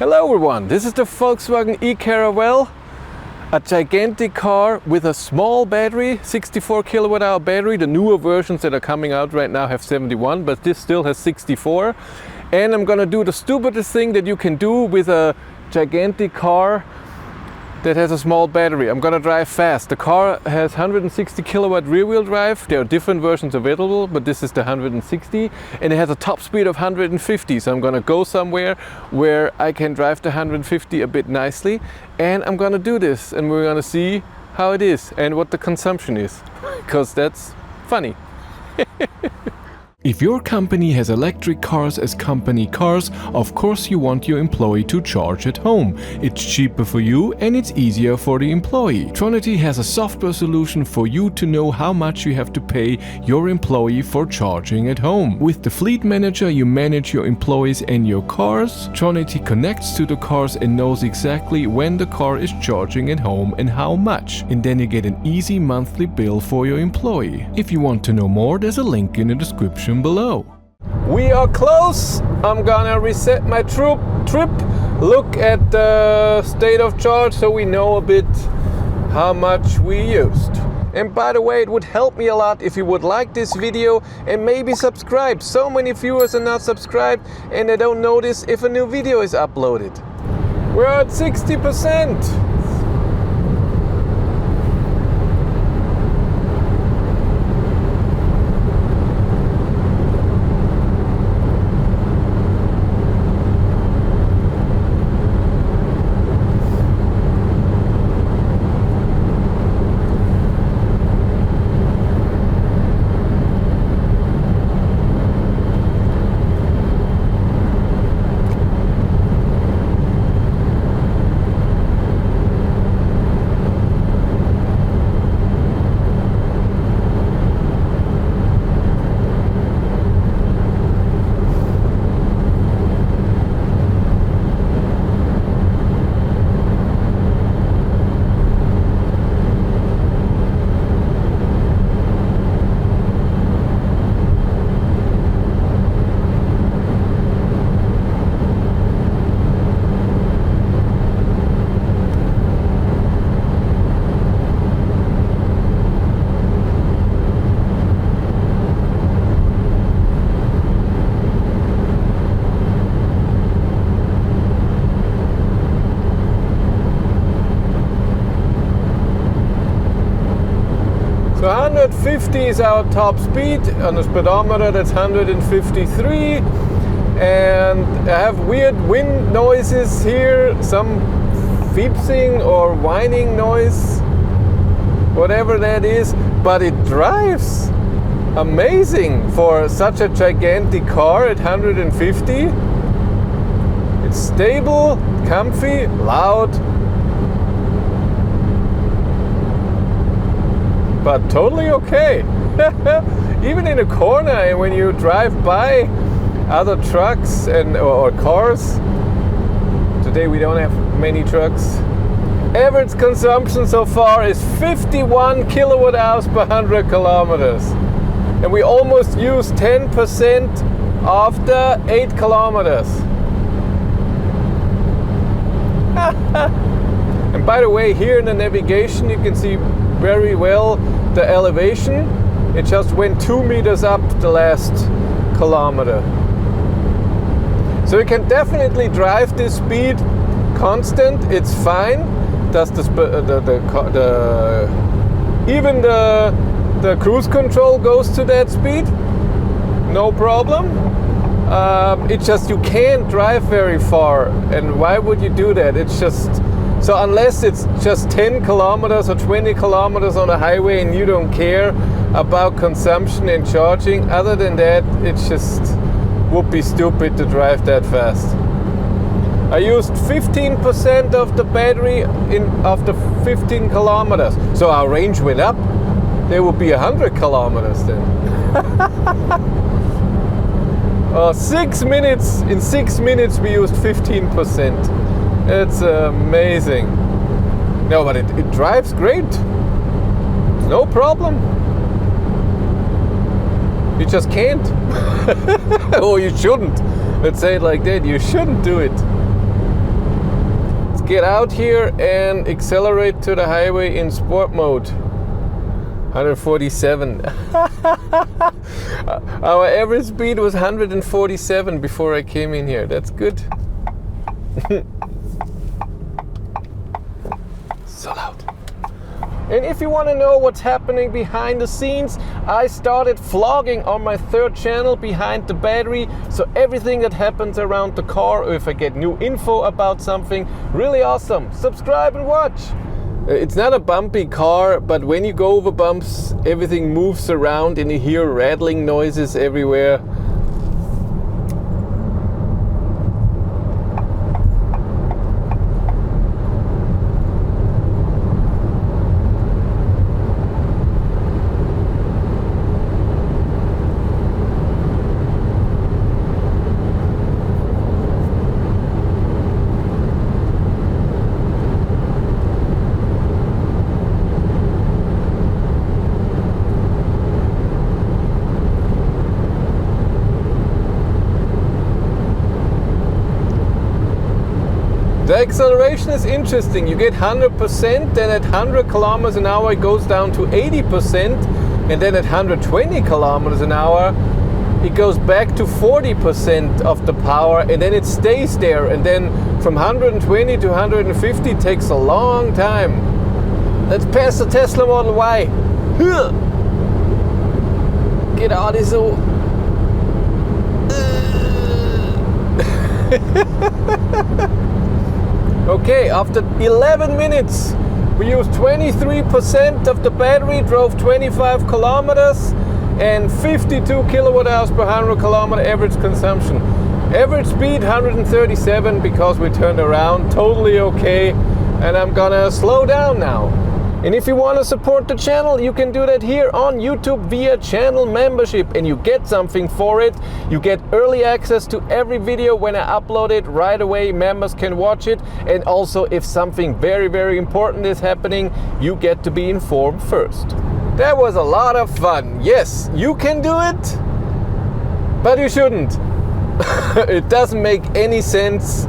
Hello everyone, this is the Volkswagen e-Caravelle, a gigantic car with a small battery, 64 kilowatt hour battery. The newer versions that are coming out right now have 71, but this still has 64. And I'm gonna do the stupidest thing that you can do with a gigantic car that has a small battery. I'm gonna drive fast. The car has 160 kilowatt rear wheel drive. There are different versions available, but this is the 160, and it has a top speed of 150. So I'm gonna go somewhere where I can drive the 150 a bit nicely, and I'm gonna do this, and we're gonna see how it is and what the consumption is, because that's funny. If your company has electric cars as company cars, of course you want your employee to charge at home. It's cheaper for you and it's easier for the employee. Tronity has a software solution for you to know how much you have to pay your employee for charging at home. With the Fleet Manager you manage your employees and your cars. Tronity connects to the cars and knows exactly when the car is charging at home and how much. And then you get an easy monthly bill for your employee. If you want to know more, there's a link in the description below. We are close. I'm gonna reset my trip, look at the state of charge so we know a bit how much we used. And by the way, it would help me a lot if you would like this video and maybe subscribe. So many viewers are not subscribed and they don't notice if a new video is uploaded. We're at 60%. So 150 is our top speed. On the speedometer that's 153, and I have weird wind noises here, some beepsing or whining noise, whatever that is, but it drives amazing for such a gigantic car at 150. It's stable, comfy, loud, but totally okay. Even in a corner, and when you drive by other trucks and or cars. Today we don't have many trucks. Average consumption so far is 51 kilowatt hours per 100 kilometers. And we almost use 10% after 8 kilometers. And by the way, here in the navigation you can see very well the elevation. It just went 2 meters up the last kilometer. So you can definitely drive this speed constant. It's fine. Even the cruise control goes to that speed. No problem. It's just you can't drive very far. And why would you do that? It's just so unless it's just 10 kilometers or 20 kilometers on a highway and you don't care about consumption and charging, other than that, it's just would be stupid to drive that fast. I used 15% of the battery after 15 kilometers. So our range went up. There would be 100 kilometers then. 6 minutes. In 6 minutes we used 15%. It's amazing. No, but it drives great. No problem. You just can't. Or you shouldn't. Let's say it like that. You shouldn't do it. get out here and accelerate to the highway in sport mode. 147. Our average speed was 147 before I came in here. That's good. So loud. And if you want to know what's happening behind the scenes, I started vlogging on my third channel, Behind the Battery. So everything that happens around the car, or if I get new info about something, really awesome. Subscribe and watch. It's not a bumpy car, but when you go over bumps, everything moves around and you hear rattling noises everywhere. The acceleration is interesting. You get 100%, then at 100 kilometers an hour it goes down to 80%, and then at 120 kilometers an hour it goes back to 40% of the power, and then it stays there, and then from 120 to 150 takes a long time. Let's pass the Tesla Model Y. Get out of so. Okay, after 11 minutes, we used 23% of the battery, drove 25 kilometers, and 52 kilowatt hours per 100 kilometer average consumption. Average speed 137 because we turned around, totally okay, and I'm gonna slow down now. And if you want to support the channel, you can do that here on YouTube via channel membership, and you get something for it. You get early access to every video when I upload it right away. Members can watch it, and also if something very, very important is happening, you get to be informed first. That was a lot of fun. Yes, you can do it, but you shouldn't. It doesn't make any sense.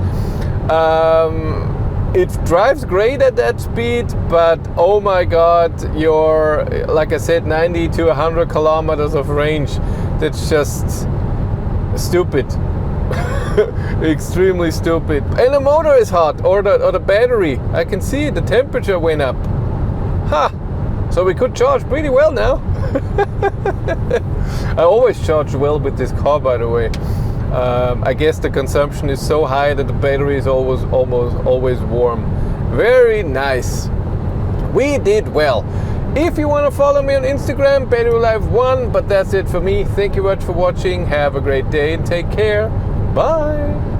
It drives great at that speed, but oh my god, you're, like I said, 90 to 100 kilometers of range. That's just stupid. Extremely stupid. And the motor is hot, or the battery. I can see the temperature went up. So we could charge pretty well now. I always charge well with this car, by the way. I guess the consumption is so high that the battery is almost always warm. Very nice. We did well. If you want to follow me on Instagram, BatteryLife1, but that's it for me. Thank you much for watching. Have a great day and take care. Bye.